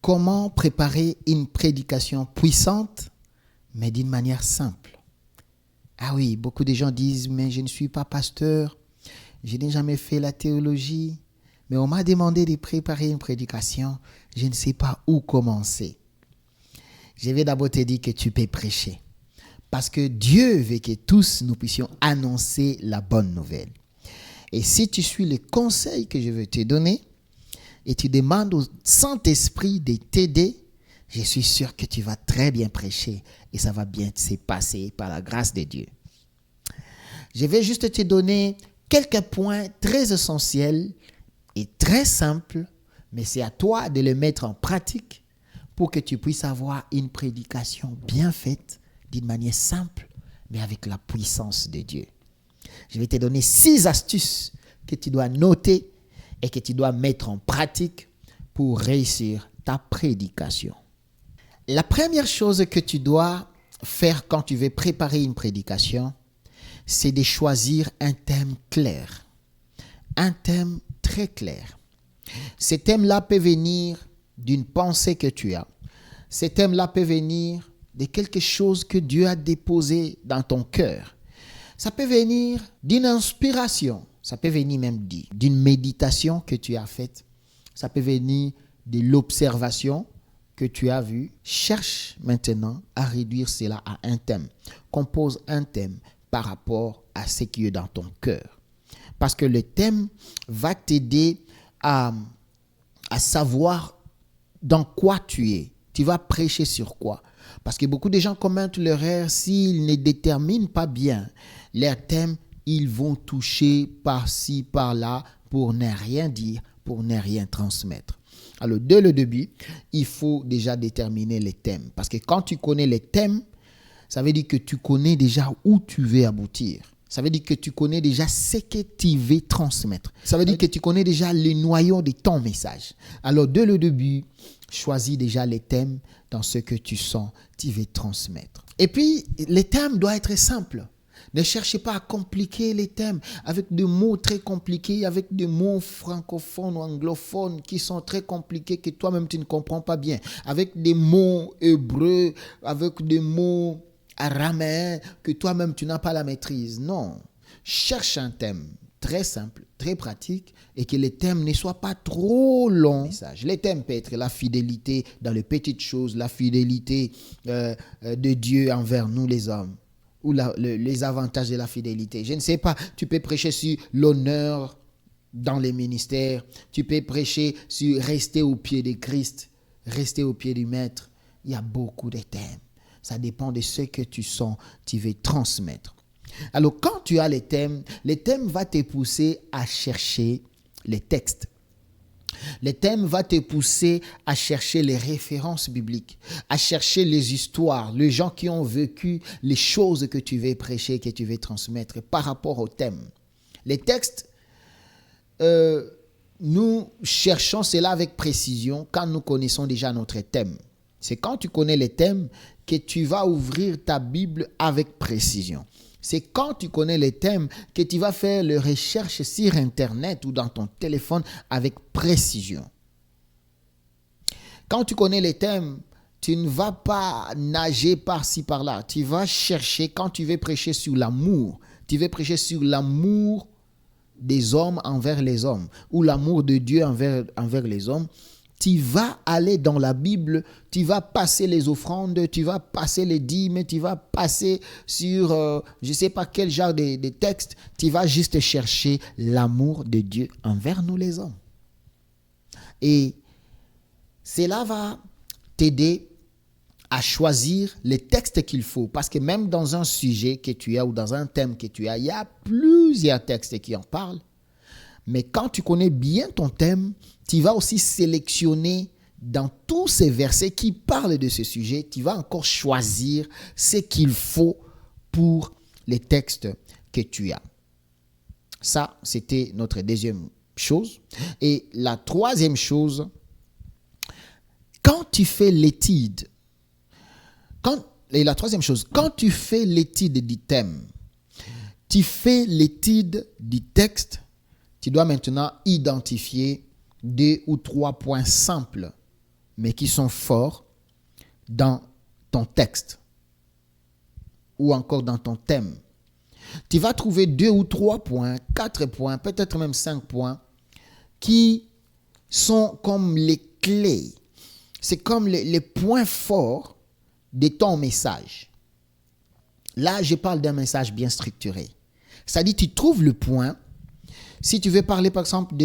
Comment préparer une prédication puissante, mais d'une manière simple? Ah oui, beaucoup de gens disent, mais je ne suis pas pasteur, je n'ai jamais fait la théologie, mais on m'a demandé de préparer une prédication, je ne sais pas où commencer. Je vais d'abord te dire que tu peux prêcher, parce que Dieu veut que tous nous puissions annoncer la bonne nouvelle. Et si tu suis les conseils que je veux te donner, et tu demandes au Saint-Esprit de t'aider, je suis sûr que tu vas très bien prêcher et ça va bien se passer par la grâce de Dieu. Je vais juste te donner quelques points très essentiels et très simples, mais c'est à toi de les mettre en pratique pour que tu puisses avoir une prédication bien faite, d'une manière simple, mais avec la puissance de Dieu. Je vais te donner 6 astuces que tu dois noter et que tu dois mettre en pratique pour réussir ta prédication. La première chose que tu dois faire quand tu veux préparer une prédication, c'est de choisir un thème clair. Un thème très clair. Ce thème-là peut venir d'une pensée que tu as. Ce thème-là peut venir de quelque chose que Dieu a déposé dans ton cœur. Ça peut venir d'une inspiration. Ça peut venir même d'une méditation que tu as faite. Ça peut venir de l'observation que tu as vue. Cherche maintenant à réduire cela à un thème. Compose un thème par rapport à ce qui est dans ton cœur. Parce que le thème va t'aider à savoir dans quoi tu es. Tu vas prêcher sur quoi? Parce que beaucoup de gens commettent l'erreur s'ils ne déterminent pas bien leur thème. Ils vont toucher par-ci, par-là pour ne rien dire, pour ne rien transmettre. Alors, dès le début, il faut déjà déterminer les thèmes. Parce que quand tu connais les thèmes, ça veut dire que tu connais déjà où tu veux aboutir. Ça veut dire que tu connais déjà ce que tu veux transmettre. Ça veut dire que tu connais déjà le noyau de ton message. Alors, dès le début, choisis déjà les thèmes dans ce que tu sens, tu veux transmettre. Et puis, les thèmes doivent être simples. Ne cherchez pas à compliquer les thèmes avec des mots très compliqués, avec des mots francophones ou anglophones qui sont très compliqués que toi-même tu ne comprends pas bien. Avec des mots hébreux, avec des mots araméens que toi-même tu n'as pas la maîtrise. Non, cherche un thème très simple, très pratique et que les thèmes ne soient pas trop longs. Les thèmes peuvent être la fidélité dans les petites choses, la fidélité de Dieu envers nous les hommes. Ou les avantages de la fidélité. Je ne sais pas, tu peux prêcher sur l'honneur dans les ministères, tu peux prêcher sur rester au pied de Christ, rester au pied du Maître. Il y a beaucoup de thèmes. Ça dépend de ce que tu sens, tu veux transmettre. Alors, quand tu as les thèmes vont te pousser à chercher les textes. Les thèmes vont te pousser à chercher les références bibliques, à chercher les histoires, les gens qui ont vécu les choses que tu veux prêcher, que tu veux transmettre par rapport au thème. Les textes, nous cherchons cela avec précision quand nous connaissons déjà notre thème. C'est quand tu connais les thèmes que tu vas ouvrir ta Bible avec précision. C'est quand tu connais les thèmes que tu vas faire les recherches sur Internet ou dans ton téléphone avec précision. Quand tu connais les thèmes, tu ne vas pas nager par-ci, par-là. Tu vas chercher, quand tu veux prêcher sur l'amour, tu veux prêcher sur l'amour des hommes envers les hommes ou l'amour de Dieu envers les hommes. Tu vas aller dans la Bible, tu vas passer les offrandes, tu vas passer les dîmes, tu vas passer sur, je ne sais pas quel genre de texte, tu vas juste chercher l'amour de Dieu envers nous les hommes. Et cela va t'aider à choisir les textes qu'il faut. Parce que même dans un sujet que tu as ou dans un thème que tu as, il y a plusieurs textes qui en parlent. Mais quand tu connais bien ton thème, tu vas aussi sélectionner dans tous ces versets qui parlent de ce sujet, tu vas encore choisir ce qu'il faut pour les textes que tu as. Ça, c'était notre deuxième chose. Et la troisième chose, quand tu fais l'étude, quand tu fais l'étude du thème, tu fais l'étude du texte, tu dois maintenant identifier 2 ou 3 points simples mais qui sont forts dans ton texte ou encore dans ton thème. Tu vas trouver 2 ou 3 points, 4 points, peut-être même 5 points qui sont comme les clés. C'est comme les points forts de ton message. Là, je parle d'un message bien structuré. C'est-à-dire, tu trouves le point. Si tu veux parler, par exemple,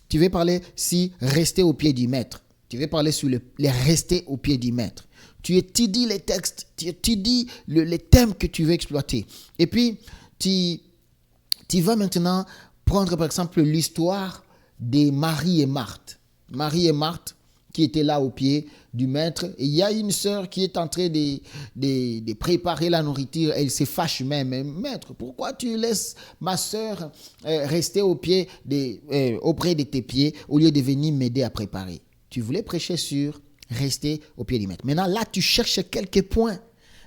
tu veux parler si rester au pied du maître. Tu veux parler sur les rester au pied du maître. Tu étudies les textes, tu étudies les thèmes que tu veux exploiter. Et puis, tu vas maintenant prendre, par exemple, l'histoire de Marie et Marthe. Marie et Marthe qui étaient là au pied du maître. Et il y a une sœur qui est en train de préparer la nourriture. Elle se fâche même. Maître, pourquoi tu laisses ma sœur rester auprès de tes pieds au lieu de venir m'aider à préparer? Tu voulais prêcher sur rester au pied du maître. Maintenant, là, tu cherches quelques points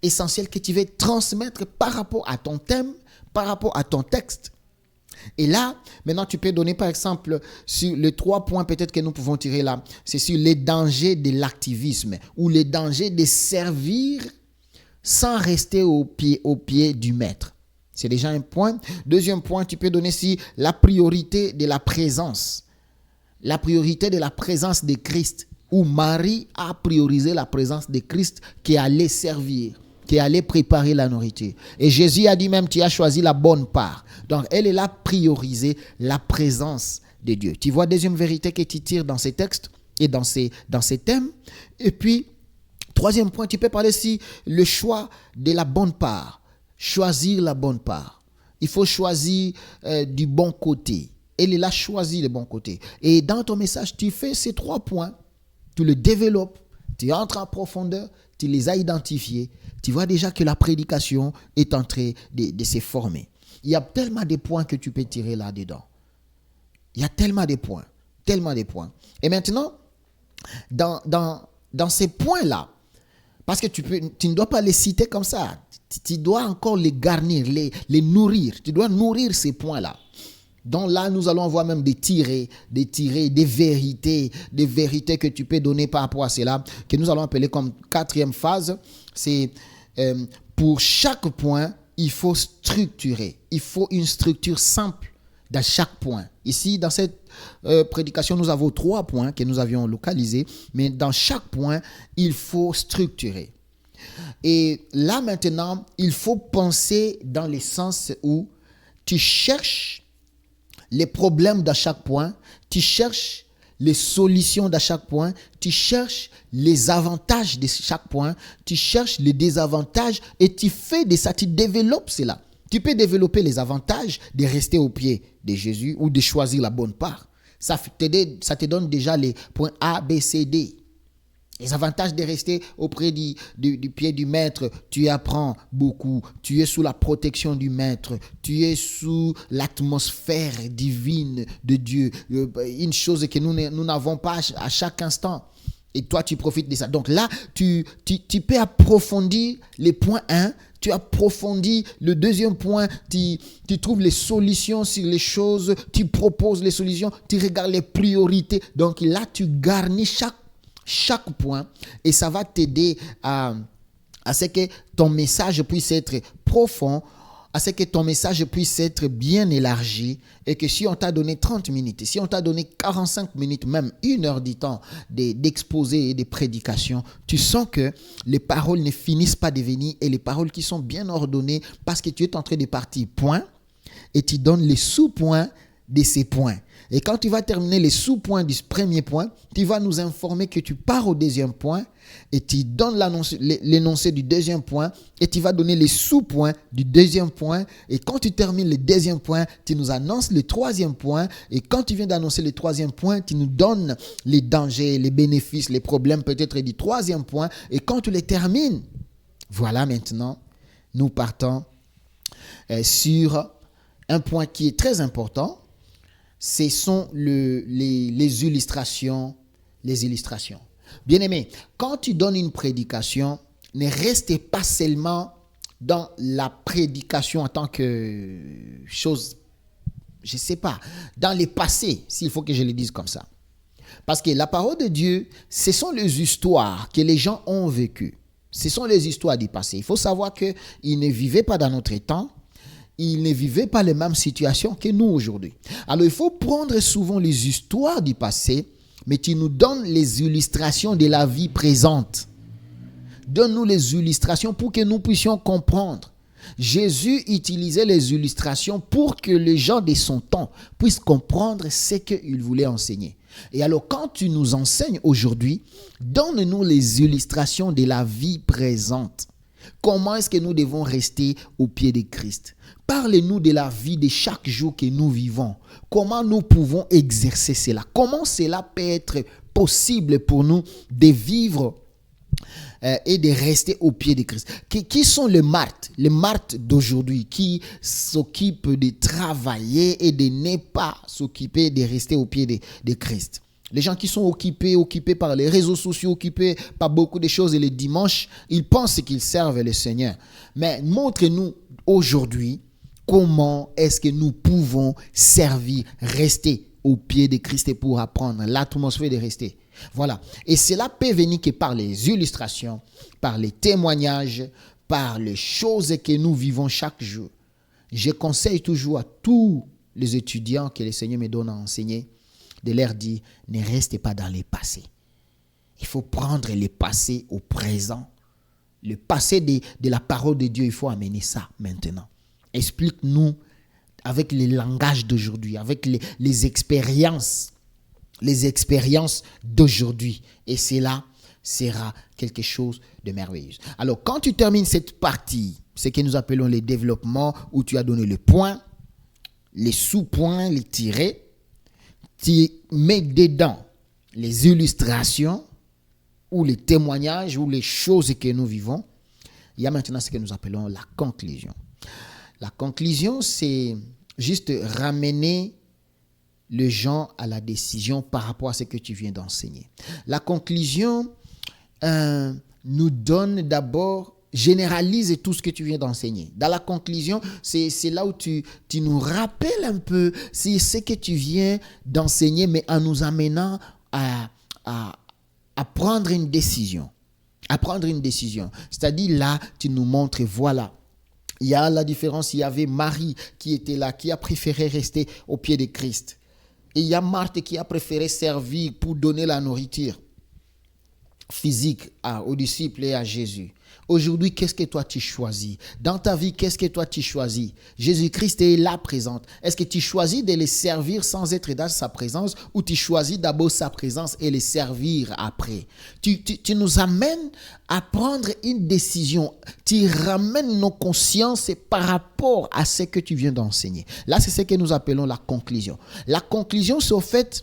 essentiels que tu veux transmettre par rapport à ton thème, par rapport à ton texte. Et là, maintenant, tu peux donner, par exemple, sur les 3 points peut-être que nous pouvons tirer là, c'est sur les dangers de l'activisme ou les dangers de servir sans rester au pied du maître. C'est déjà un point. Deuxième point, tu peux donner sur la priorité de la présence. La priorité de la présence de Christ, où Marie a priorisé la présence de Christ qui allait servir, qui allait préparer la nourriture. Et Jésus a dit même, tu as choisi la bonne part. Donc, elle a priorisé la présence de Dieu. Tu vois, deuxième vérité que tu tires dans ces textes et dans ces thèmes. Et puis, troisième point, tu peux parler ici le choix de la bonne part. Choisir la bonne part. Il faut choisir du bon côté. Elle a choisi le bon côté. Et dans ton message, tu fais ces 3 points. Tu le développes. Tu entres en profondeur. Tu les as identifiés. Tu vois déjà que la prédication est en train de se former. Il y a tellement de points que tu peux tirer là-dedans. Il y a tellement de points. Tellement de points. Et maintenant, dans ces points-là, parce que tu ne dois pas les citer comme ça. Tu dois encore les garnir, les nourrir. Tu dois nourrir ces points-là. Donc là, nous allons avoir même des vérités que tu peux donner par rapport à cela, que nous allons appeler comme 4e phase. C'est pour chaque point, il faut structurer. Il faut une structure simple dans chaque point. Ici, dans cette prédication, nous avons 3 points que nous avions localisés, mais dans chaque point, il faut structurer. Et là, maintenant, il faut penser dans le sens où tu cherches les problèmes dans chaque point, tu cherches les solutions dans chaque point, tu cherches les avantages de chaque point, tu cherches les désavantages et tu fais de ça, tu développes cela. Tu peux développer les avantages de rester au pied de Jésus ou de choisir la bonne part. Ça te donne déjà les points A, B, C, D. Les avantages de rester auprès du pied du maître, tu apprends beaucoup, tu es sous la protection du maître, tu es sous l'atmosphère divine de Dieu, une chose que nous n'avons pas à chaque instant. Et toi, tu profites de ça. Donc là, tu peux approfondir les points 1, tu approfondis le deuxième point, tu trouves les solutions sur les choses, tu proposes les solutions, tu regardes les priorités. Donc là, tu garnis chaque point et ça va t'aider à ce que ton message puisse être profond, à ce que ton message puisse être bien élargi et que si on t'a donné 30 minutes, si on t'a donné 45 minutes, même 1 heure du temps d'exposé et de prédication, tu sens que les paroles ne finissent pas de venir et les paroles qui sont bien ordonnées parce que tu es en train de partir point et tu donnes les sous-points de ces points. Et quand tu vas terminer les sous-points du premier point, tu vas nous informer que tu pars au deuxième point et tu donnes l'énoncé du deuxième point et tu vas donner les sous-points du deuxième point. Et quand tu termines le deuxième point, tu nous annonces le troisième point. Et quand tu viens d'annoncer le troisième point, tu nous donnes les dangers, les bénéfices, les problèmes peut-être du troisième point. Et quand tu les termines, voilà maintenant, nous partons sur un point qui est très important. Ce sont les illustrations. Les illustrations. Bien-aimé, quand tu donnes une prédication, ne restez pas seulement dans la prédication en tant que chose, je ne sais pas, dans les passés, s'il faut que je le dise comme ça. Parce que la parole de Dieu, ce sont les histoires que les gens ont vécues. Ce sont les histoires du passé. Il faut savoir qu'ils ne vivaient pas dans notre temps. Ils ne vivaient pas les mêmes situations que nous aujourd'hui. Alors, il faut prendre souvent les histoires du passé, mais tu nous donnes les illustrations de la vie présente. Donne-nous les illustrations pour que nous puissions comprendre. Jésus utilisait les illustrations pour que les gens de son temps puissent comprendre ce qu'il voulait enseigner. Et alors, quand tu nous enseignes aujourd'hui, donne-nous les illustrations de la vie présente. Comment est-ce que nous devons rester au pied de Christ? Parle-nous de la vie de chaque jour que nous vivons. Comment nous pouvons exercer cela? Comment cela peut être possible pour nous de vivre et de rester au pied de Christ? Qui sont les martes d'aujourd'hui qui s'occupent de travailler et de ne pas s'occuper de rester au pied de Christ? Les gens qui sont occupés par les réseaux sociaux, occupés par beaucoup de choses, et le dimanche, ils pensent qu'ils servent le Seigneur. Mais montre-nous aujourd'hui comment est-ce que nous pouvons servir, rester au pied de Christ et pour apprendre l'atmosphère de rester. Voilà. Et cela peut venir que par les illustrations, par les témoignages, par les choses que nous vivons chaque jour. Je conseille toujours à tous les étudiants que le Seigneur me donne à enseigner de leur dire, ne restez pas dans les passés. Il faut prendre le passé au présent. Le passé de la parole de Dieu, il faut amener ça maintenant. Explique-nous avec le langage d'aujourd'hui, avec les expériences d'aujourd'hui. Et cela sera quelque chose de merveilleux. Alors, quand tu termines cette partie, ce que nous appelons les développements, où tu as donné le point, les sous-points, les tirets, tu mets dedans les illustrations ou les témoignages ou les choses que nous vivons. Il y a maintenant ce que nous appelons la conclusion. La conclusion, c'est juste ramener les gens à la décision par rapport à ce que tu viens d'enseigner. La conclusion nous donne d'abord, généralise tout ce que tu viens d'enseigner. Dans la conclusion, c'est là où tu nous rappelles un peu ce que tu viens d'enseigner, mais en nous amenant à prendre une décision. À prendre une décision. C'est-à-dire là, tu nous montres, voilà. Il y a la différence, il y avait Marie qui était là, qui a préféré rester au pied de Christ. Et il y a Marthe qui a préféré servir pour donner la nourriture physique aux disciples et à Jésus. Aujourd'hui, qu'est-ce que toi tu choisis? Dans ta vie, qu'est-ce que toi tu choisis? Jésus-Christ est là présent. Est-ce que tu choisis de les servir sans être dans sa présence, ou tu choisis d'abord sa présence et les servir après? Tu nous amènes à prendre une décision. Tu ramènes nos consciences par rapport à ce que tu viens d'enseigner. Là, c'est ce que nous appelons la conclusion. La conclusion, c'est au fait,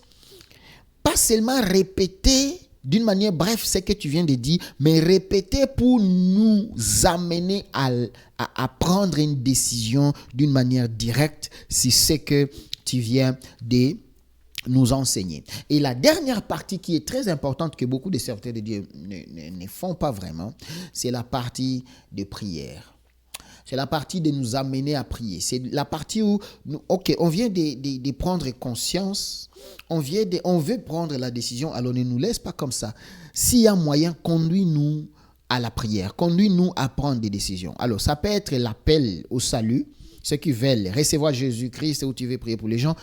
pas seulement répéter d'une manière bref ce que tu viens de dire, mais répéter pour nous amener à prendre une décision d'une manière directe si c'est que tu viens de nous enseigner. Et la dernière partie qui est très importante, que beaucoup de serviteurs de Dieu ne font pas vraiment, c'est la partie de prière. C'est la partie de nous amener à prier. C'est la partie où, on vient de prendre conscience, on veut prendre la décision, alors ne nous laisse pas comme ça. S'il y a moyen, conduis-nous à la prière, conduis-nous à prendre des décisions. Alors, ça peut être l'appel au salut, ceux qui veulent recevoir Jésus-Christ ou tu veux prier pour les gens,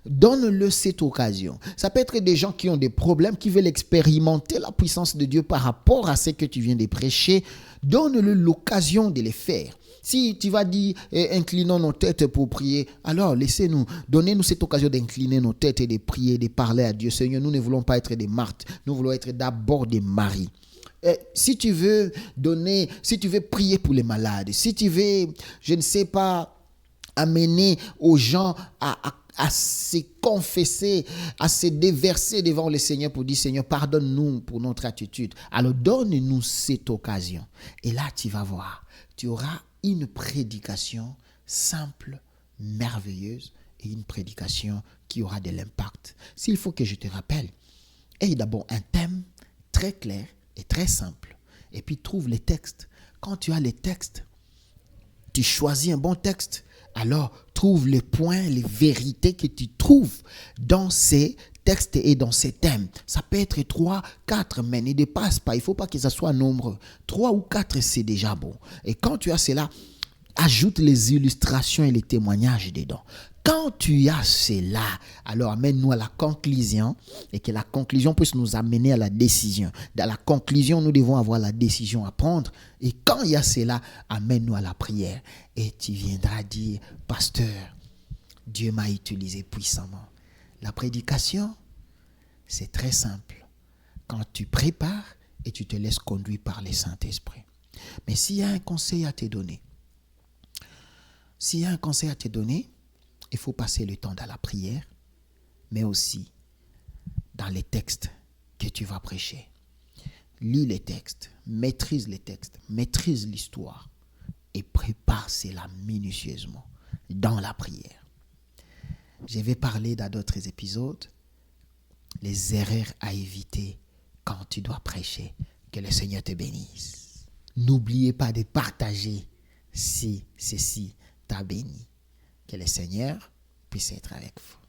donne-le cette occasion. Ça peut être des gens qui ont des problèmes, qui veulent expérimenter la puissance de Dieu par rapport à ce que tu viens de prêcher, donne-le l'occasion de le faire. Si tu vas dire, inclinons nos têtes pour prier, alors laissez-nous, donnez-nous cette occasion d'incliner nos têtes et de prier, de parler à Dieu. Seigneur, nous ne voulons pas être des Marthe, nous voulons être d'abord des Marie. Si tu veux prier pour les malades, si tu veux, je ne sais pas, amener aux gens à se confesser, à se déverser devant le Seigneur pour dire, Seigneur, pardonne-nous pour notre attitude. Alors donne-nous cette occasion. Et là, tu vas voir, tu auras une prédication simple, merveilleuse, et une prédication qui aura de l'impact. S'il faut que je te rappelle, aie d'abord un thème très clair et très simple, et puis trouve les textes. Quand tu as les textes, tu choisis un bon texte, alors trouve les points, les vérités que tu trouves dans ces texte est dans ces thèmes. Ça peut être 3, 4, mais ne dépasse pas. Il ne faut pas que ça soit nombreux. 3 ou 4, c'est déjà bon. Et quand tu as cela, ajoute les illustrations et les témoignages dedans. Quand tu as cela, alors amène-nous à la conclusion et que la conclusion puisse nous amener à la décision. Dans la conclusion, nous devons avoir la décision à prendre. Et quand il y a cela, amène-nous à la prière. Et tu viendras dire, pasteur, Dieu m'a utilisé puissamment. La prédication, c'est très simple. Quand tu prépares et tu te laisses conduire par le Saint-Esprit. Mais s'il y a un conseil à te donner, il faut passer le temps dans la prière, mais aussi dans les textes que tu vas prêcher. Lis les textes, maîtrise l'histoire et prépare cela minutieusement dans la prière. Je vais parler dans d'autres épisodes les erreurs à éviter quand tu dois prêcher. Que le Seigneur te bénisse. N'oubliez pas de partager si ceci t'a béni. Que le Seigneur puisse être avec vous.